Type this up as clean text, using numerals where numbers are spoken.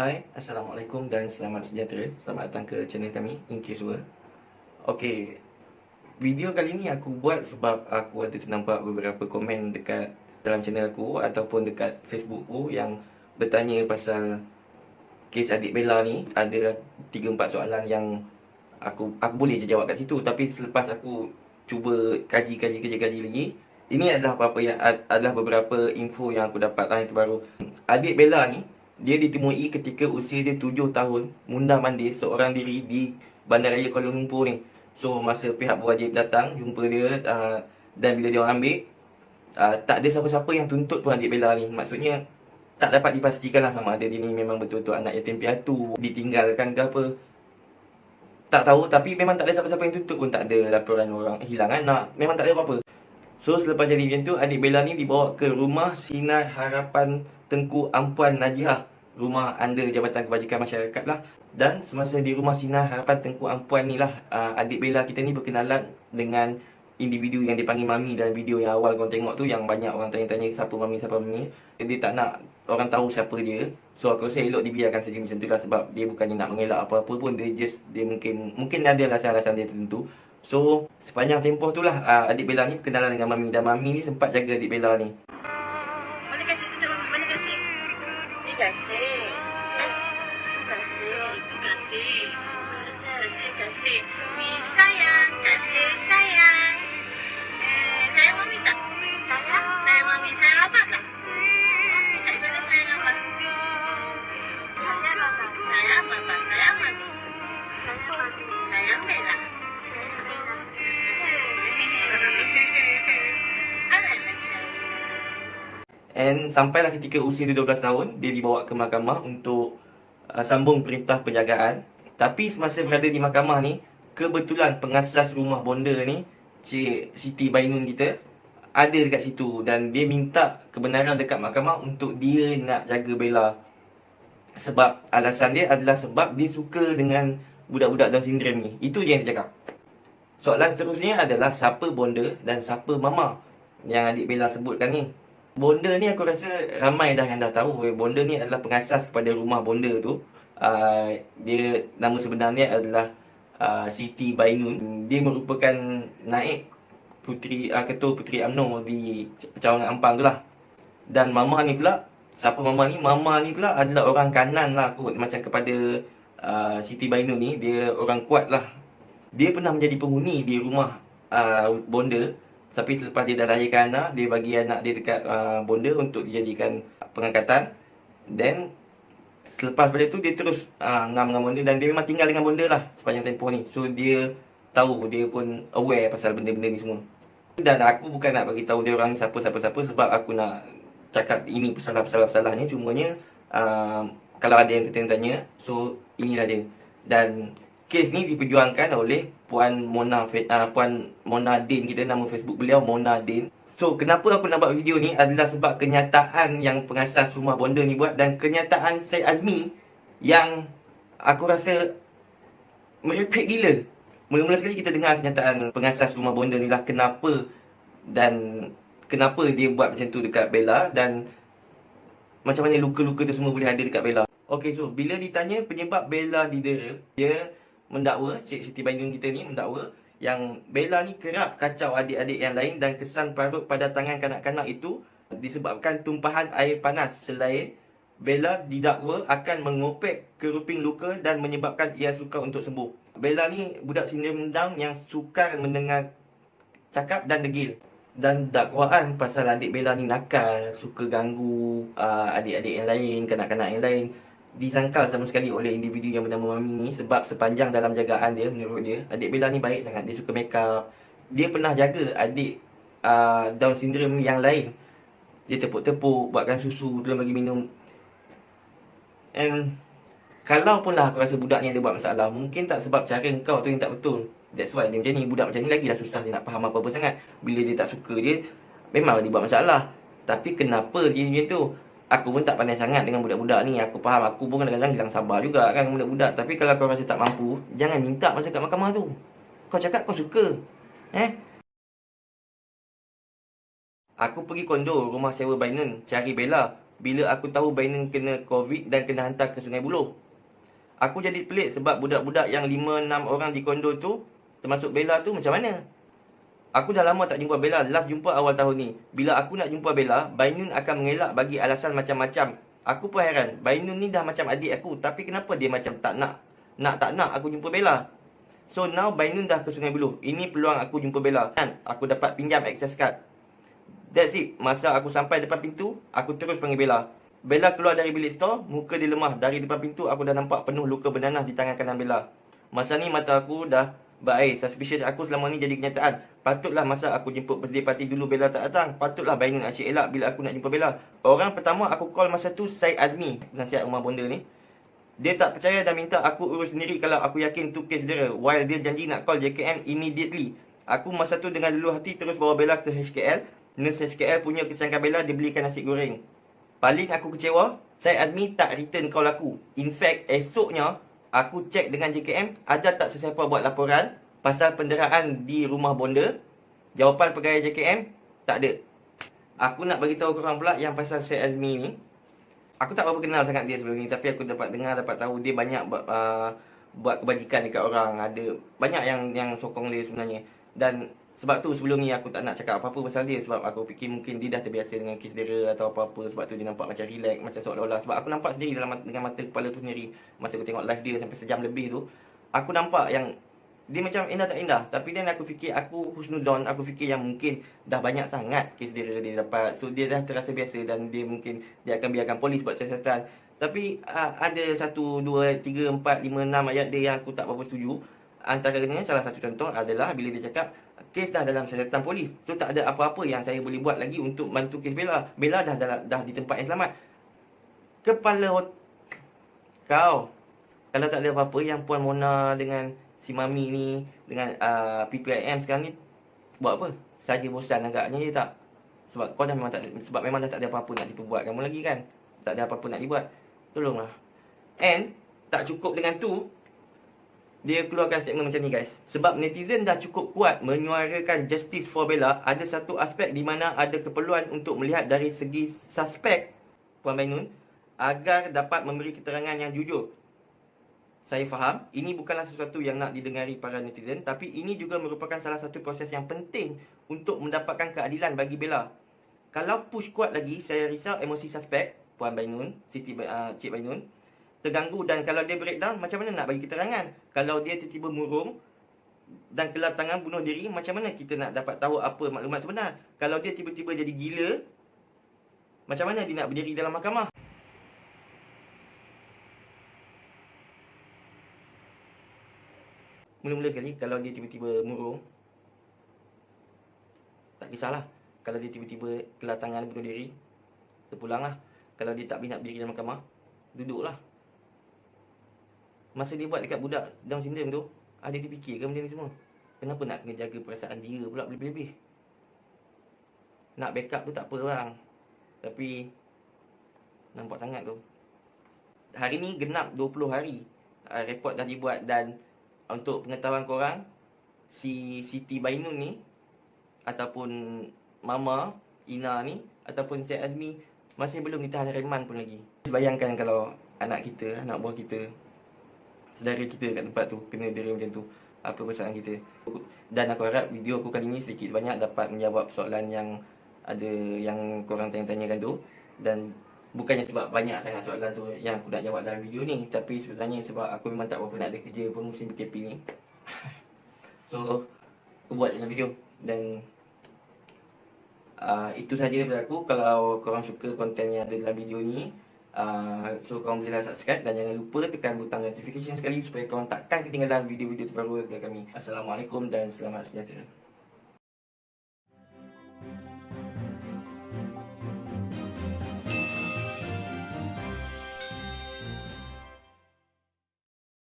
Hai, Assalamualaikum dan selamat sejahtera. Selamat datang ke channel kami, Incase World. Okey, video kali ni aku buat sebab aku ada ternampak beberapa komen dekat dalam channel aku ataupun dekat Facebook aku yang bertanya pasal kes adik Bella ni. Ada 3-4 soalan yang aku boleh je jawab kat situ, tapi selepas aku cuba kaji lagi, ini adalah adalah beberapa info yang aku dapat lah yang terbaru. Adik Bella ni dia ditemui ketika usia dia 7 tahun mundar-mandir seorang diri di Bandaraya Kuala Lumpur ni. So masa pihak berwajib datang jumpa dia, dan bila dia orang ambil, tak ada siapa-siapa yang tuntut pun adik Bella ni. Maksudnya tak dapat dipastikan lah sama ada dia ni memang betul-betul anak yatim piatu, ditinggalkan ke apa. Tak tahu, tapi memang tak ada siapa-siapa yang tuntut pun, tak ada laporan orang hilang anak, memang tak ada apa-apa. So selepas jadi macam tu, adik Bella ni dibawa ke rumah Sinar Harapan Tengku Ampuan Najihah, rumah under Jabatan Kebajikan Masyarakat lah. Dan semasa di rumah Sinar Harapan Tengku Ampuan ni lah, adik Bella kita ni berkenalan dengan individu yang dipanggil Mami. Dalam video yang awal korang tengok tu, yang banyak orang tanya-tanya siapa Mami. Dia tak nak orang tahu siapa dia. So aku rasa elok dibiarkan saja macam tu lah, sebab dia bukannya nak mengelak apa-apa pun. Dia mungkin ada alasan-alasan dia tertentu. So sepanjang tempoh tu lah, adik Bella ni berkenalan dengan Mami. Dan Mami ni sempat jaga adik Bella ni. Mana kasih tu sama mana kasih? Ni kasih. Kasih. Ni sayang, kasih sayang. Sayang mami tak? Sayang mami, sayang apa tak? Tak ada sayang apa? Sayang apa? Sayang mami. Sayang Bella. And sampailah ketika usia dia 12 tahun, dia dibawa ke mahkamah untuk sambung perintah penjagaan. Tapi semasa berada di mahkamah ni, kebetulan pengasas rumah bonda ni, Cik Siti Bainun kita, ada dekat situ. Dan dia minta kebenaran dekat mahkamah untuk dia nak jaga Bella. Sebab alasan dia adalah sebab dia suka dengan budak-budak Down syndrome ni. Itu je yang dia cakap. Soalan seterusnya adalah siapa bonda dan siapa mama yang adik Bella sebutkan ni. Bonda ni aku rasa ramai dah yang dah tahu. Bonda ni adalah pengasas kepada rumah bonda tu. Dia nama sebenarnya adalah Siti Bainun. Dia merupakan naib puteri, ketua Puteri UMNO di Cawangan Ampang tu lah. Dan mama ni pula, siapa mama ni? Mama ni pula adalah orang kanan lah kot, macam kepada Siti Bainun ni. Dia orang kuat lah. Dia pernah menjadi penghuni di rumah bonda. Tapi selepas dia dah lahirkan anak, dia bagi anak dia dekat bonda untuk dijadikan pengangkatan. Then selepas pada tu dia terus ngam dengan bonda, dan dia memang tinggal dengan bonda lah sepanjang tempoh ni. So dia tahu, dia pun aware pasal benda-benda ni semua. Dan aku bukan nak bagi tahu dia orang ni siapa sebab aku nak cakap ini pesalah-pesalahnya. Cumanya kalau ada yang tertanya, so inilah dia. Dan kes ni diperjuangkan oleh Puan Mona Din kita, nama Facebook beliau Mona Din. So kenapa aku nak buat video ni adalah sebab kenyataan yang pengasas rumah bonda ni buat, dan kenyataan Syed Azmi yang aku rasa merepek gila. Mula-mula sekali kita dengar kenyataan pengasas rumah bonda ni lah, kenapa dia buat macam tu dekat Bella, dan macam mana luka-luka tu semua boleh ada dekat Bella. Okay, so bila ditanya penyebab Bella didera, dia mendakwa, Cik Siti Bainun kita ni mendakwa yang Bella ni kerap kacau adik-adik yang lain, dan kesan parut pada tangan kanak-kanak itu disebabkan tumpahan air panas. Selain Bella didakwa akan mengopek keruping luka dan menyebabkan ia sukar untuk sembuh. Bella ni budak sindrom Down yang sukar mendengar cakap dan degil. Dan dakwaan pasal adik Bella ni nakal, suka ganggu adik-adik yang lain, kanak-kanak yang lain, disangkal sama sekali oleh individu yang bernama Mami ni. Sebab sepanjang dalam jagaan dia, menurut dia, adik Bella ni baik sangat. Dia suka make up. Dia pernah jaga adik Down syndrome yang lain. Dia tepuk-tepuk, buatkan susu, belum bagi minum. And kalau pun lah aku rasa budak ni ada buat masalah, mungkin tak sebab cara kau tu yang tak betul. That's why dia macam ni. Budak macam ni lagi dah susah dia nak faham apa-apa sangat. Bila dia tak suka dia, memanglah dia buat masalah. Tapi kenapa dia macam tu? Aku pun tak pandai sangat dengan budak-budak ni. Aku faham, aku pun kadang-kadang hilang sabar juga kan dengan budak-budak. Tapi kalau kau rasa tak mampu, jangan minta masa kat mahkamah tu. Kau cakap kau suka. Aku pergi kondo rumah sewa Bainun cari Bella. bila aku tahu Bainun kena COVID dan kena hantar ke Sungai Buloh. Aku jadi pelik sebab budak-budak yang 5-6 orang di kondo tu, termasuk Bella tu, macam mana? Aku dah lama tak jumpa Bella, last jumpa awal tahun ni. Bila aku nak jumpa Bella, Bainun akan mengelak bagi alasan macam-macam. Aku pun heran, Bainun ni dah macam adik aku, tapi kenapa dia macam tak nak aku jumpa Bella? So now Bainun dah ke Sungai Buloh. Ini peluang aku jumpa Bella. Dan aku dapat pinjam access card. That's it. Masa aku sampai depan pintu, aku terus panggil Bella. Bella keluar dari bilik store, muka dia lemah. Dari depan pintu, aku dah nampak penuh luka bernanah di tangan kanan Bella. Masa ni mata aku dah berair. Suspicious aku selama ni jadi kenyataan. Patutlah masa aku jemput birthday party dulu Bella tak datang. Patutlah Bainun asyik elak bila aku nak jumpa Bella. Orang pertama aku call masa tu Syed Azmi, penasihat rumah bonda ni. Dia tak percaya dan minta aku urus sendiri kalau aku yakin tu kes dera. While dia janji nak call JKM immediately. Aku masa tu dengan luluh hati terus bawa Bella ke HKL. Nurse HKL punya kesangkan Bella, dia belikan nasi goreng. Paling aku kecewa, Syed Azmi tak return call aku. In fact, esoknya aku cek dengan JKM, ada tak sesiapa buat laporan pasal penderaan di rumah bonda. Jawapan pegawai JKM, tak ada. Aku nak bagi tahu korang pula yang pasal Syed Azmi ni. Aku tak berapa kenal sangat dia sebelum ni, tapi aku dapat tahu dia banyak buat kebajikan dekat orang. Ada banyak yang sokong dia sebenarnya. Dan sebab tu sebelum ni aku tak nak cakap apa-apa pasal dia. Sebab aku fikir mungkin dia dah terbiasa dengan kes dera atau apa-apa. Sebab tu dia nampak macam relax, macam seolah-olah. Sebab aku nampak sendiri dengan mata kepala tu sendiri. Masa aku tengok live dia sampai sejam lebih tu, aku nampak yang dia macam indah tak indah. Tapi dan aku fikir, aku husnuzon, aku fikir yang mungkin dah banyak sangat kes dera dia dapat. So dia dah terasa biasa dan dia mungkin dia akan biarkan polis buat siasatan. Tapi ada 1, 2, 3, 4, 5, 6 ayat dia yang aku tak berapa setuju. Antaranya salah satu contoh adalah bila dia cakap kes dah dalam siasatan polis. So tak ada apa-apa yang saya boleh buat lagi untuk bantu kes Bella. Bella dah di tempat yang selamat. Kepala kau, kalau tak ada apa-apa yang Puan Mona dengan si Mami ni, dengan PPIM sekarang ni buat apa? Saja bosan agaknya je tak? Sebab kau dah memang dah tak ada apa-apa nak diperbuat kamu lagi kan? Tak ada apa-apa nak dibuat. Tolonglah. And tak cukup dengan tu, dia keluarkan statement macam ni guys. Sebab netizen dah cukup kuat menyuarakan justice for Bella, ada satu aspek di mana ada keperluan untuk melihat dari segi suspek Puan Bainun agar dapat memberi keterangan yang jujur. Saya faham, ini bukanlah sesuatu yang nak didengari para netizen, tapi ini juga merupakan salah satu proses yang penting untuk mendapatkan keadilan bagi Bella. Kalau push kuat lagi, saya risau emosi suspek Puan Bainun, Cik Bainun terganggu, dan kalau dia breakdown, macam mana nak bagi keterangan? Kalau dia tiba-tiba murung dan kelap tangan bunuh diri, macam mana kita nak dapat tahu apa maklumat sebenar? Kalau dia tiba-tiba jadi gila, macam mana dia nak berdiri dalam mahkamah? Mula-mula sekali, kalau dia tiba-tiba murung, tak kisahlah. Kalau dia tiba-tiba kelap tangan bunuh diri, terpulanglah. Kalau dia tak nak berdiri dalam mahkamah, duduklah. Masa dia buat dekat budak Down syndrome tu, ada dia fikirkan benda ni semua? Kenapa nak kena jaga perasaan dia pula lebih-lebih? Nak backup tu tak apa bang, tapi nampak sangat tu. Hari ni genap 20 hari report dah dibuat. Dan untuk pengetahuan korang, si Siti Bainun ni ataupun Mama Ina ni ataupun Syed Azmi masih belum ditahan reman pun lagi. Bayangkan kalau anak kita, anak buah kita, saudara kita kat tempat tu kena dera macam tu, apa perasaan kita? Dan aku harap video aku kali ni sedikit banyak dapat menjawab soalan yang ada yang korang tanya-tanyakan tu. Dan bukannya sebab banyak sangat soalan tu yang aku nak jawab dalam video ni, tapi sebenarnya sebab aku memang tak berapa nak ada kerja pun musim PKP ni. So aku buat dalam video. Dan itu sahaja daripada aku. Kalau korang suka konten yang ada dalam video ni, so korang bolehlah subscribe dan jangan lupa tekan butang notification sekali supaya korang takkan ketinggalan video-video terbaru daripada kami. Assalamualaikum dan selamat sejahtera.